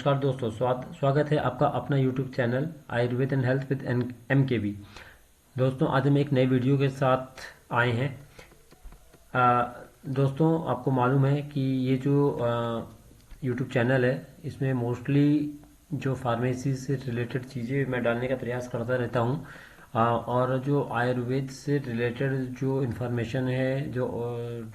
नमस्कार दोस्तों, स्वागत है आपका अपना YouTube channel Ayurveda and health with MKB। दोस्तों, आज हम एक नए वीडियो के साथ आए हैं। दोस्तों, आपको मालूम है कि ये जो यूट्यूब चैनल है, इसमें मोस्टली जो फार्मेसी से रिलेटेड चीज़ें मैं डालने का प्रयास करता रहता हूँ। और जो आयुर्वेद से रिलेटेड जो इन्फॉर्मेशन है, जो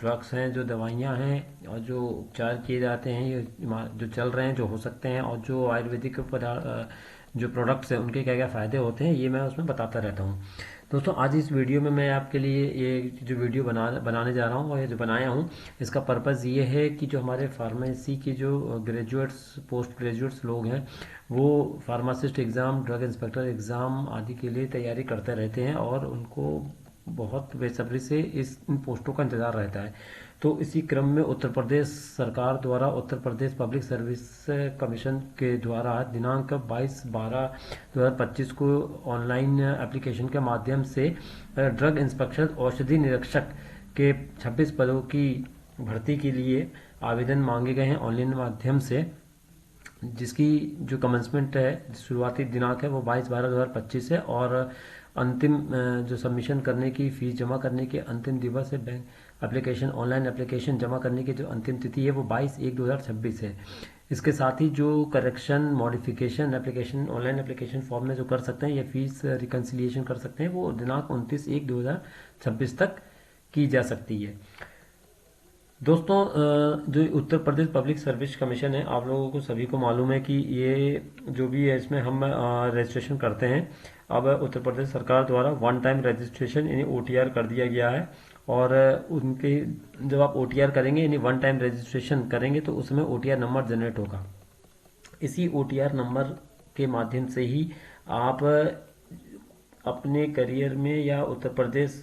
ड्रग्स हैं, जो दवाइयाँ हैं और जो उपचार किए जाते हैं, ये जो चल रहे हैं, जो हो सकते हैं, और जो आयुर्वेदिक जो प्रोडक्ट्स हैं उनके क्या क्या फ़ायदे होते हैं, ये मैं उसमें बताता रहता हूँ। दोस्तों, आज इस वीडियो में मैं आपके लिए ये जो वीडियो बनाने जा रहा हूँ और ये जो बनाया हूँ, इसका पर्पज़ ये है कि जो हमारे फार्मेसी के जो ग्रेजुएट्स, पोस्ट ग्रेजुएट्स लोग हैं, वो pharmacist exam, drug inspector exam आदि के लिए तैयारी करते रहते हैं और उनको बहुत बेसब्री से इन पोस्टों का इंतज़ार रहता है। तो इसी क्रम में उत्तर प्रदेश सरकार द्वारा उत्तर प्रदेश पब्लिक सर्विस कमीशन के द्वारा दिनांक 22/12/2025 को ऑनलाइन एप्लीकेशन के माध्यम से ड्रग इंस्पेक्शन औषधि निरीक्षक के 26 पदों की भर्ती के लिए आवेदन मांगे गए हैं ऑनलाइन माध्यम से, जिसकी जो कमेंसमेंट है, शुरुआती दिनांक है वो 22/12/2025 है। और अंतिम जो सबमिशन करने की, फीस जमा करने के अंतिम दिवस है, बैंक एप्लीकेशन, ऑनलाइन एप्लीकेशन जमा करने की जो अंतिम तिथि है वो 22/1/2026 है। इसके साथ ही जो correction, modification application, online application form में जो कर सकते हैं या फीस रिकन्सिलिएशन कर सकते हैं, वो दिनांक 29/1/2026 तक की जा सकती है। दोस्तों, जो उत्तर प्रदेश पब्लिक सर्विस कमीशन है, आप लोगों को सभी को मालूम है कि ये जो भी है, इसमें हम रजिस्ट्रेशन करते हैं। अब उत्तर प्रदेश सरकार द्वारा वन टाइम रजिस्ट्रेशन यानी OTR कर दिया गया है। और उनके जब आप OTR करेंगे यानी वन टाइम रजिस्ट्रेशन करेंगे तो उसमें OTR नंबर जनरेट होगा। इसी OTR नंबर के माध्यम से ही आप अपने करियर में या उत्तर प्रदेश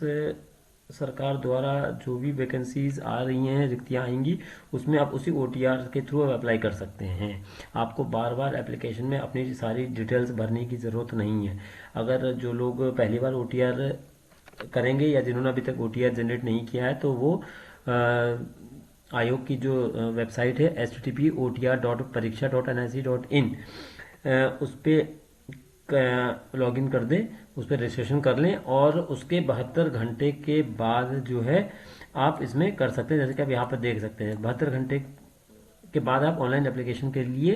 सरकार द्वारा जो भी वैकेंसीज आ रही हैं, रिक्तियाँ आएंगी, उसमें आप उसी OTR के थ्रू अप्लाई कर सकते हैं। आपको बार बार एप्लीकेशन में अपनी सारी डिटेल्स भरने की ज़रूरत नहीं है। अगर जो लोग पहली बार OTR करेंगे या जिन्होंने अभी तक OTR जनरेट नहीं किया है, तो वो आयोग की जो वेबसाइट है http://otr.pariksha.nic.in उस पर लॉगिन कर दें, उस पर रजिस्ट्रेशन कर लें और उसके 72 घंटे के बाद जो है आप इसमें कर सकते हैं। जैसे कि आप यहाँ पर देख सकते हैं, 72 घंटे के बाद आप ऑनलाइन एप्लीकेशन के लिए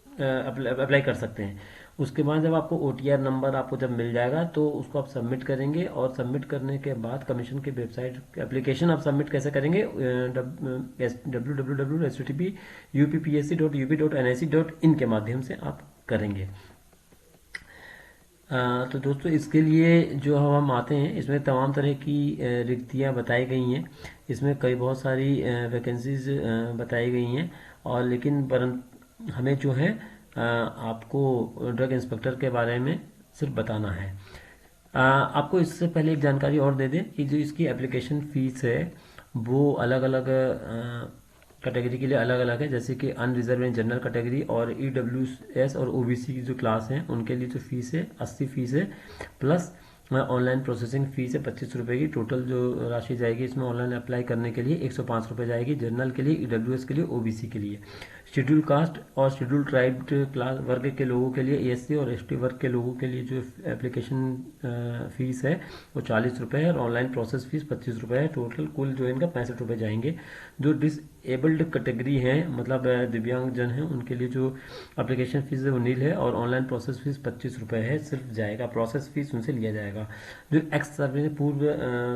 अप्लाई कर सकते हैं। उसके बाद जब आपको OTR नंबर आपको जब मिल जाएगा तो उसको आप सबमिट करेंगे, और सबमिट करने के बाद कमीशन के वेबसाइट एप्लीकेशन आप सबमिट कैसे करेंगे, www.http://uppsc.up.nic.in के माध्यम से आप करेंगे। तो दोस्तों, इसके लिए जो हम आते हैं, इसमें तमाम तरह की रिक्तियाँ बताई गई हैं। इसमें बहुत सारी वैकेंसीज बताई गई हैं। और लेकिन हमें जो है आपको ड्रग इंस्पेक्टर के बारे में सिर्फ बताना है। आपको इससे पहले एक जानकारी और दे दें कि जो इसकी एप्लीकेशन फ़ीस है वो अलग अलग कैटेगरी के लिए अलग अलग है। जैसे कि अनरिजर्व एंड जनरल कैटेगरी और EWS और OBC की जो क्लास हैं, उनके लिए जो फीस है 80 फीस है, प्लस ऑनलाइन प्रोसेसिंग फीस है 25 रुपये की। टोटल जो राशि जाएगी इसमें ऑनलाइन अप्लाई करने के लिए 105 रुपये जाएगी, जनरल के लिए, EWS के लिए, OBC के लिए। शेड्यूल कास्ट और शेड्यूल ट्राइब क्लास वर्ग के लोगों के लिए, SC और ST वर्ग के लोगों के लिए जो एप्लीकेशन फीस है वो 40 रुपये है और ऑनलाइन प्रोसेस फीस 25 रुपये है। टोटल कुल जो इनका 65 रुपये जाएंगे। जो डिसेबल्ड कैटेगरी है, मतलब दिव्यांग जन है, उनके लिए जो एप्लीकेशन फीस है वो नील है और ऑनलाइन प्रोसेस फीस 25 रुपये है सिर्फ जाएगा, प्रोसेस फीस उनसे लिया जाएगा। जो एक्स सर्विस पूर्व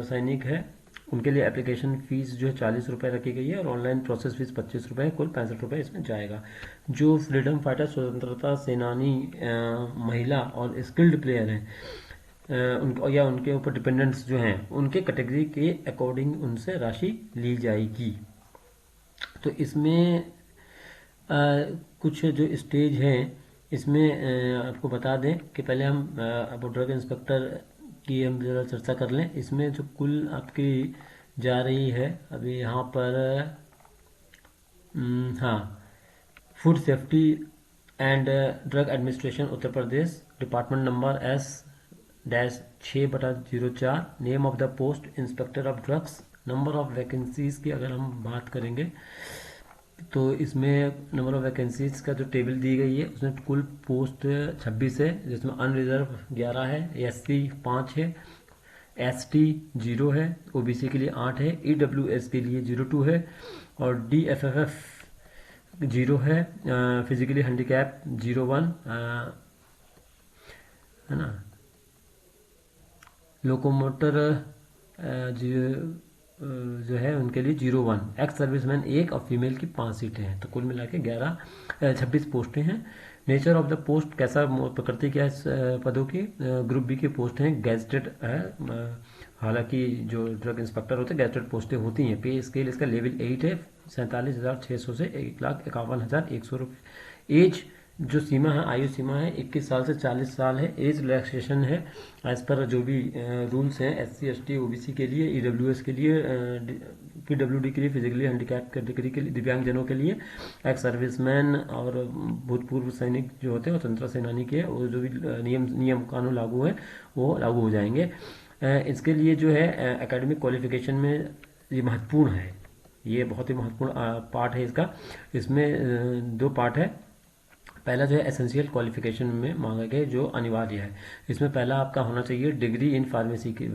सैनिक है, उनके लिए एप्लीकेशन फ़ीस जो है 40 रुपये रखी गई है और ऑनलाइन प्रोसेस फीस 25 रुपये है, कुल 65 रुपये इसमें जाएगा। जो फ्रीडम फाइटर, स्वतंत्रता सेनानी, महिला और स्किल्ड प्लेयर हैं, उनको या उनके ऊपर डिपेंडेंट्स जो हैं, उनके कैटेगरी के अकॉर्डिंग उनसे राशि ली जाएगी। तो इसमें कुछ जो स्टेज हैं, इसमें आपको बता दें कि पहले हम अब ड्रग इंस्पेक्टर की हम ज़रा चर्चा कर लें। इसमें जो कुल आपकी जा रही है अभी यहाँ पर, हाँ, food safety and drug administration Uttar Pradesh, department number S-6/04, name of the post inspector of drugs, number of vacancies की अगर हम बात करेंगे तो इसमें नंबर ऑफ वैकेंसीज का जो टेबल दी गई है उसमें कुल पोस्ट 26 है, जिसमें अनरिजर्व 11 है, एससी 5 है, एसटी 0 है, ओबीसी के लिए 8 है, ईडब्ल्यूएस के लिए 02 है, और डीएफएफएफ 0 है, फिजिकली हैंडीकैप 01 है ना, लोकोमोटर जो है उनके लिए 01, एक्स सर्विसमैन 1 और फीमेल की 5 सीटें हैं। तो कुल मिला के 26 पोस्टें हैं। नेचर ऑफ द पोस्ट कैसा, प्रकृति क्या है इस पदों की, ग्रुप बी की पोस्ट हैं, गैजेटेड है, हालांकि जो ड्रग इंस्पेक्टर होते हैं गैजेटेड पोस्टें होती हैं। पे स्केल इसका लेवल 8 है, 47,600 से 1,51,100 रुपये। एज जो सीमा है, आयु सीमा है 21 साल से 40 साल है। एज रिलैक्सेशन है एज पर जो भी रूल्स हैं एससी एसटी ओबीसी के लिए, ईडब्ल्यूएस के लिए, पीडब्ल्यूडी के लिए, फिजिकली हैंडीकैप कैटेगरी के लिए, दिव्यांगजनों के लिए, एक्स सर्विसमैन और भूतपूर्व सैनिक जो होते हैं और स्वतंत्रता सेनानी के, वो जो भी नियम कानून लागू है वो लागू हो जाएंगे। इसके लिए जो है एकेडमिक क्वालिफिकेशन में ये महत्वपूर्ण है, ये बहुत ही महत्वपूर्ण पार्ट है इसका। इसमें दो पार्ट है। पहला जो है एसेंशियल क्वालिफिकेशन में मांगा गया जो अनिवार्य है। इसमें पहला आपका होना चाहिए डिग्री इन फार्मेसी की,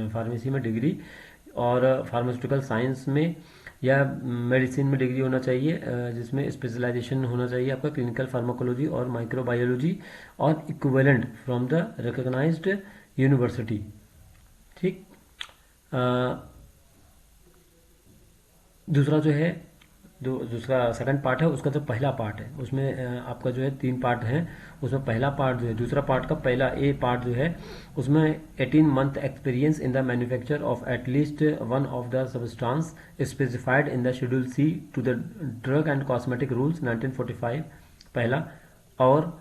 फार्मेसी में डिग्री, और फार्मास्यूटिकल साइंस में या मेडिसिन में डिग्री होना चाहिए, जिसमें स्पेशलाइजेशन होना चाहिए आपका क्लिनिकल फार्माकोलॉजी और माइक्रोबायोलॉजी, और equivalent from the recognised university. ठीक। दूसरा जो है दूसरा सेकंड पार्ट है, उसका जो पहला पार्ट है उसमें आपका जो है 3 पार्ट हैं। उसमें पहला पार्ट जो है, दूसरा पार्ट का पहला ए पार्ट जो है उसमें 18 month experience in the manufacture of at least one of the substance specified in the schedule C to the drug and cosmetic rules 1945 पहला, और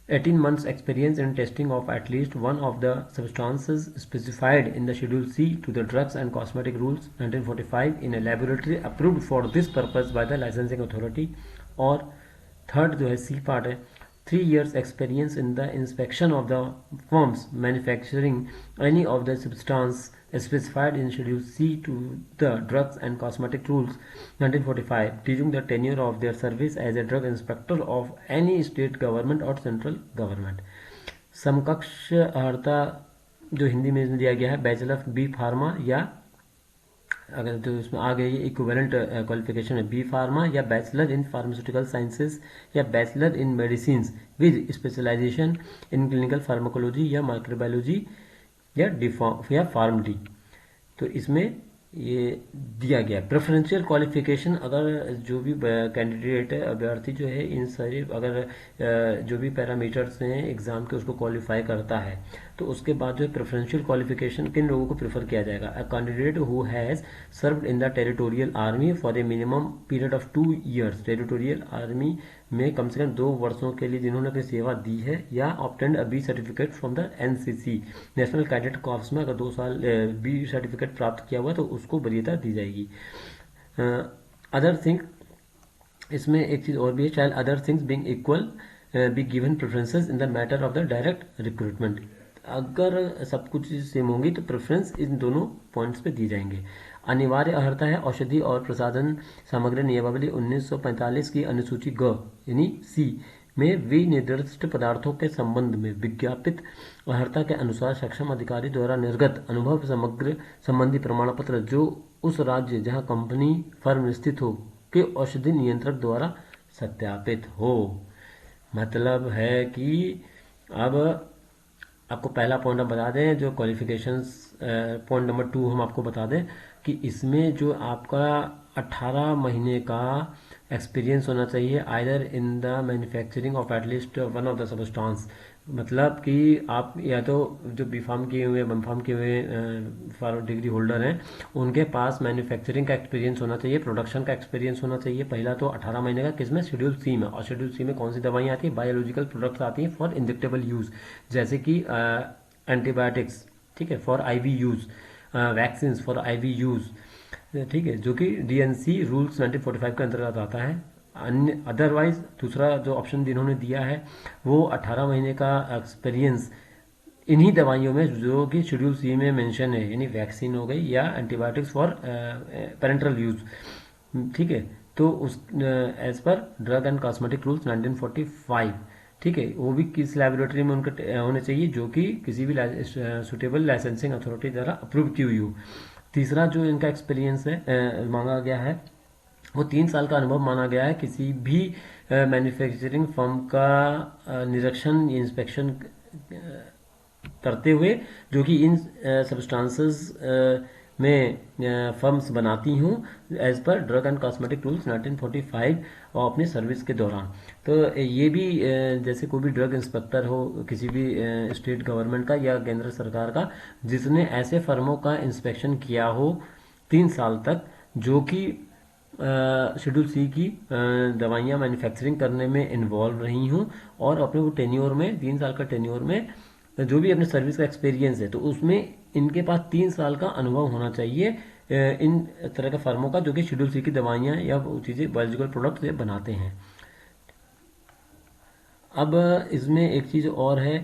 18 months experience in testing of at least one of the substances specified in the Schedule C to the Drugs and Cosmetic Rules 1945 in a laboratory approved for this purpose by the licensing authority। और third जो है C part है, 3 years experience in the inspection of the firms manufacturing any of the substance specified in Schedule C to the Drugs and Cosmetic Rules 1945 during the tenure of their service as a drug inspector of any state government or central government। समकक्ष अर्हता जो हिंदी में दिया गया है, bachelor of B pharma, या अगर तो इसमें आ गई इक्विवेलेंट क्वालिफिकेशन है बी फार्मा, या बैचलर इन फार्मास्यूटिकल साइंसेज, या bachelor in medicine with specialisation in clinical pharmacology या माइक्रोबायोलॉजी, या फार्म डी। तो इसमें ये दिया गया प्रेफरेंशियल क्वालिफिकेशन। अगर जो भी कैंडिडेट है, अभ्यर्थी जो है, इन सारे अगर जो भी पैरामीटर्स हैं एग्जाम के उसको क्वालिफाई करता है, तो उसके बाद जो है प्रेफरेंशियल क्वालिफिकेशन किन लोगों को प्रेफर किया जाएगा। A candidate who has served in the territorial army for a minimum period of 2 years, territorial army में कम से कम 2 वर्षों के लिए जिन्होंने अपनी सेवा दी है, या obtained a B certificate from the NCC, National Cadet Corps में अगर 2 साल बी सर्टिफिकेट प्राप्त किया हुआ तो उसको वरीयता दी जाएगी। अदर थिंग, इसमें एक चीज और भी है, child other things being equal be given preferences in the matter of the direct recruitment. अगर सब कुछ सेम होंगी तो प्रेफरेंस इन दोनों पॉइंट्स पे दी जाएंगे। अनिवार्य अर्हता है औषधि और प्रसाधन सामग्री नियमावली 1945 की अनुसूची ग यानी सी में विनिर्दिष्ट पदार्थों के संबंध में विज्ञापित अर्हता के अनुसार सक्षम अधिकारी द्वारा निर्गत अनुभव समग्र संबंधी प्रमाण पत्र जो उस राज्य जहां कंपनी फर्म स्थित हो के औषधि नियंत्रक द्वारा सत्यापित हो। मतलब है कि अब आपको पहला पॉइंट हम बता दें, जो क्वालिफिकेशंस पॉइंट नंबर 2 हम आपको बता दें कि इसमें जो आपका 18 महीने का एक्सपीरियंस होना चाहिए either in the manufacturing of at least one of the substance. मतलब कि आप या तो जो बी फार्म किए हुए बम फार्म किए हुए फार्म डिग्री होल्डर हैं उनके पास मैन्युफैक्चरिंग का एक्सपीरियंस होना चाहिए, प्रोडक्शन का एक्सपीरियंस होना चाहिए। पहला तो 18 महीने का, किसमें, शेड्यूल सी में। और शेड्यूल सी में कौन सी दवाइयाँ आती हैं, बायोलॉजिकल प्रोडक्ट्स आती हैं फॉर इंजेक्टेबल यूज, जैसे कि एंटीबायोटिक्स, ठीक है, for IV use, vaccine for IV use, ठीक है, जो कि डीएनसी रूल्स 1945 के अंतर्गत आता है। अन्य अदरवाइज दूसरा जो ऑप्शन जिन्होंने दिया है वो 18 महीने का एक्सपीरियंस इन्हीं दवाइयों में जो कि शेड्यूल सी में मेंशन है, यानी वैक्सीन हो गई या एंटीबायोटिक्स फॉर पेरेंटल यूज, ठीक है। तो उस as per drug and cosmetic rules 1945, ठीक है, वो भी किस लेबोरेटरी में उनके होने चाहिए, जो कि किसी भी सुटेबल लाइसेंसिंग अथॉरिटी द्वारा अप्रूव की हुई हो। तीसरा जो इनका एक्सपीरियंस है मांगा गया है, वो 3 साल का अनुभव माना गया है किसी भी मैन्युफैक्चरिंग फर्म का निरीक्षण इंस्पेक्शन करते हुए, जो कि इन सब्सटेंसेस में फर्म्स बनाती हूँ as per drug and cosmetic rules 1945 और अपनी सर्विस के दौरान। तो ये भी जैसे कोई भी ड्रग इंस्पेक्टर हो किसी भी स्टेट गवर्नमेंट का या केंद्र सरकार का, जिसने ऐसे फर्मों का इंस्पेक्शन किया हो 3 साल तक, जो कि शेड्यूल सी की दवाइयाँ मैन्युफैक्चरिंग करने में इन्वॉल्व रही हूँ, और अपने वो टेन्योर में 3 साल का टेन्योर में जो भी अपने सर्विस का एक्सपीरियंस है, तो उसमें इनके पास 3 साल का अनुभव होना चाहिए इन तरह के फर्मों का, जो कि शेड्यूल सी की दवाइयाँ या वो चीज़ें बायोलॉजिकल प्रोडक्ट बनाते हैं। अब इसमें एक चीज़ और है,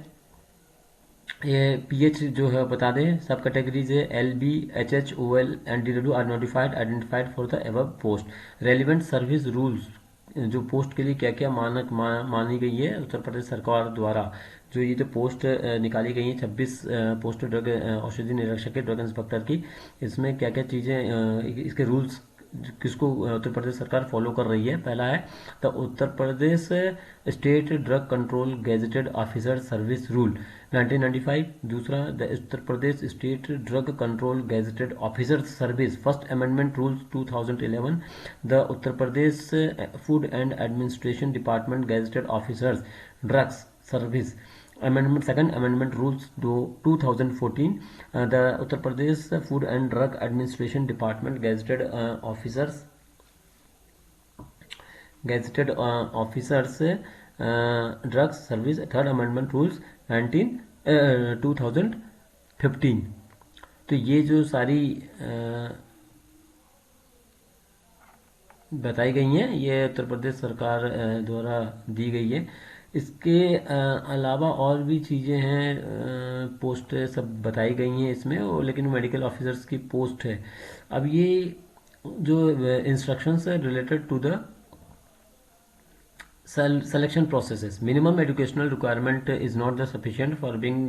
ये पीएच जो है बता दें। सब कैटेगरीज है L B H H O L and D W are notified identified for the above post. Relevant service rules, जो पोस्ट के लिए क्या क्या मानी गई है उत्तर प्रदेश सरकार द्वारा, जो ये जो पोस्ट निकाली गई है 26 पोस्ट ड्रग औषधि निरीक्षक के ड्रग इंस्पेक्टर की, इसमें क्या क्या चीज़ें इसके रूल्स किसको उत्तर प्रदेश सरकार फॉलो कर रही है। पहला है the Uttar Pradesh state drug control gazetted officer service rule 1995। दूसरा the Uttar Pradesh state drug control gazetted officer service first amendment rules 2011। The Uttar Pradesh food and administration department gazetted officers drugs service amendment second amendment rules 2014। The Uttar Pradesh Food and Drug Administration Department gazetted officers drugs service third amendment rules 2015। तो ये जो सारी बताई गई हैं, ये उत्तर प्रदेश सरकार द्वारा दी गई है। इसके अलावा और भी चीज़ें हैं, पोस्ट सब बताई गई हैं इसमें, और लेकिन मेडिकल ऑफिसर्स की पोस्ट है। अब ये जो इंस्ट्रक्शंस है related to the selection processes, minimum educational requirement is not the sufficient for being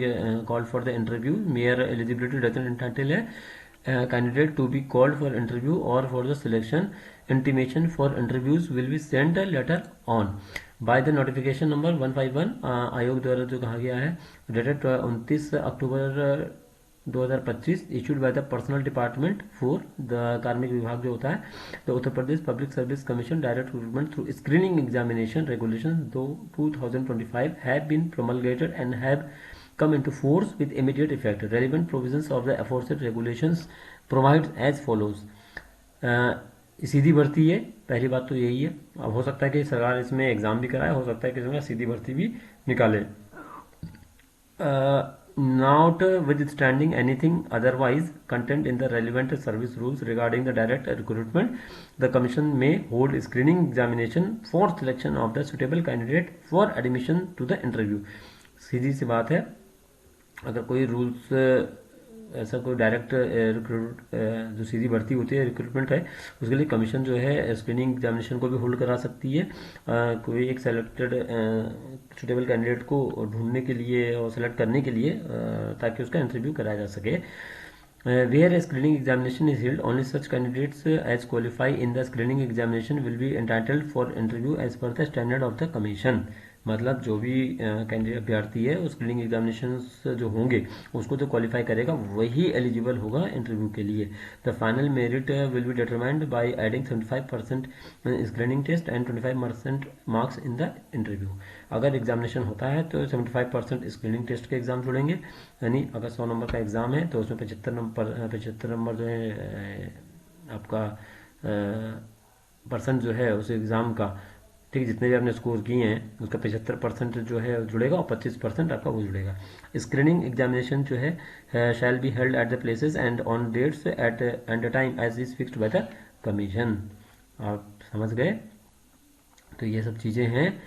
called for the interview, mere eligibility doesn't entitle a candidate to be called for interview or for the selection. Intimation for interviews will be sent later on by the notification number 151 आयोग द्वारा जो कहा गया है, dated 29 October 2025, issued by the personnel department 4, the कार्मिक विभाग जो होता है, the Uttar Pradesh public service commission direct recruitment through screening examination regulation 2025 have been promulgated and have come into force with immediate effect. Relevant provisions of the aforesaid regulations provides as follows. सीधी भर्ती है, पहली बात तो यही है। अब हो सकता है कि सरकार इसमें एग्जाम भी कराए, हो सकता है कि इसमें सीधी भर्ती भी निकाले। Notwithstanding anything otherwise contained in the relevant service rules regarding the direct recruitment, the Commission may hold screening examination for selection of the suitable candidate for admission to the interview. सीधी सी बात है, अगर कोई रूल्स ऐसा कोई direct recruit जो सीधी भर्ती होती है रिक्रूटमेंट है, उसके लिए कमीशन जो है स्क्रीनिंग एग्जामिनेशन को भी होल्ड करा सकती है कोई एक सेलेक्टेड सुटेबल कैंडिडेट को ढूंढने के लिए और सेलेक्ट करने के लिए, ताकि उसका इंटरव्यू कराया जा सके। Where a screening examination is held, only such candidates as qualify in the screening examination will be entitled for interview as per the standard of the commission। मतलब जो भी कैंडिडेट अभ्यर्थी है उस स्क्रीनिंग एग्जामिनेशन जो होंगे उसको जो क्वालिफाई करेगा वही एलिजिबल होगा इंटरव्यू के लिए। The final merit will be determined by adding 75% screening test and 25% marks in the interview. अगर एग्जामिनेशन होता है तो 75% स्क्रीनिंग टेस्ट के एग्जाम जुड़ेंगे, यानी अगर 100 नंबर का एग्जाम है तो उसमें 75 नंबर जो है आपका परसेंट जो है उस एग्ज़ाम का, ठीक, जितने भी आपने स्कोर किए हैं उसका 75% जो है जुड़ेगा और 25% आपका वो जुड़ेगा। स्क्रीनिंग एग्जामिनेशन जो है shall be held at the places and on dates at and time as is fixed by the commission. आप समझ गए? तो ये सब चीज़ें हैं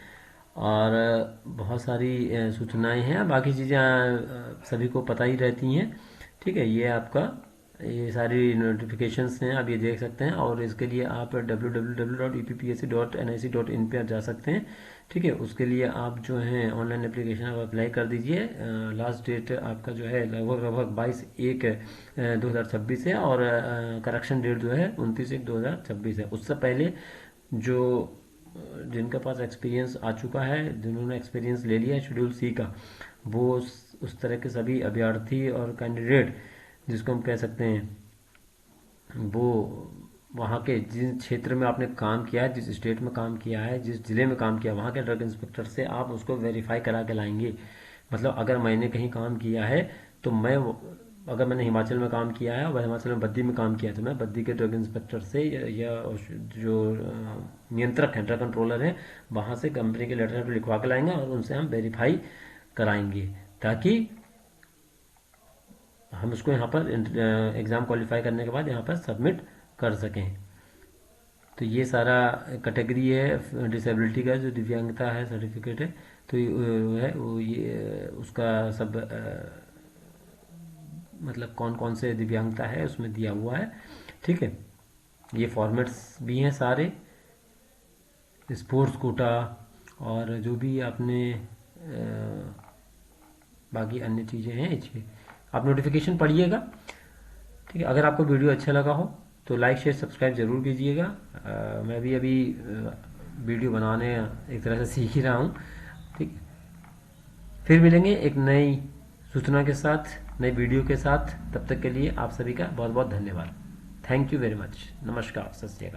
और बहुत सारी सूचनाएं हैं, बाकी चीज़ें सभी को पता ही रहती हैं। ठीक है, ये आपका ये सारी नोटिफिकेशंस हैं, आप ये देख सकते हैं। और इसके लिए आप www.eppsc.nic.in पे जा सकते हैं। ठीक है, उसके लिए आप जो है ऑनलाइन एप्लीकेशन आप अप्लाई कर दीजिए। लास्ट डेट आपका जो है लगभग लगभग 22/1/2026 है, और करेक्शन डेट जो है 29/1/2026 है। उससे पहले जो जिनके पास एक्सपीरियंस आ चुका है, जिन्होंने एक्सपीरियंस ले लिया है शेड्यूल सी का, वो उस तरह के सभी अभ्यर्थी और कैंडिडेट, जिसको हम कह सकते हैं, वो वहाँ के जिस क्षेत्र में आपने काम किया है, जिस स्टेट में काम किया है, जिस जिले में काम किया है, वहाँ के ड्रग इंस्पेक्टर से आप उसको वेरीफाई करा के लाएंगे। मतलब अगर मैंने कहीं काम किया है, तो अगर मैंने हिमाचल में काम किया है और हिमाचल में बद्दी में काम किया है, तो मैं बद्दी के ड्रग इंस्पेक्टर से या जो नियंत्रक हैं, ड्रग कंट्रोलर हैं, वहाँ से कंपनी के लेटर लिखवा के लाएंगे और उनसे हम वेरीफाई कराएंगे, ताकि हम उसको यहाँ पर एग्ज़ाम क्वालिफाई करने के बाद यहाँ पर सबमिट कर सकें। तो ये सारा कैटेगरी है डिसेबिलिटी का, जो दिव्यांगता है सर्टिफिकेट है, तो ये उसका सब मतलब कौन कौन से दिव्यांगता है उसमें दिया हुआ है। ठीक है, ये फॉर्मेट्स भी हैं सारे, स्पोर्ट्स कोटा और जो भी आपने बाकी अन्य चीज़ें हैं इसके, आप नोटिफिकेशन पढ़िएगा। ठीक है, अगर आपको वीडियो अच्छा लगा हो तो लाइक शेयर सब्सक्राइब ज़रूर कीजिएगा। मैं भी अभी वीडियो बनाने एक तरह से सीख ही रहा हूँ। ठीक है, फिर मिलेंगे एक नई सूचना के साथ, नई वीडियो के साथ। तब तक के लिए आप सभी का बहुत बहुत धन्यवाद। Thank you very much. नमस्कार, सत श्री अकाल।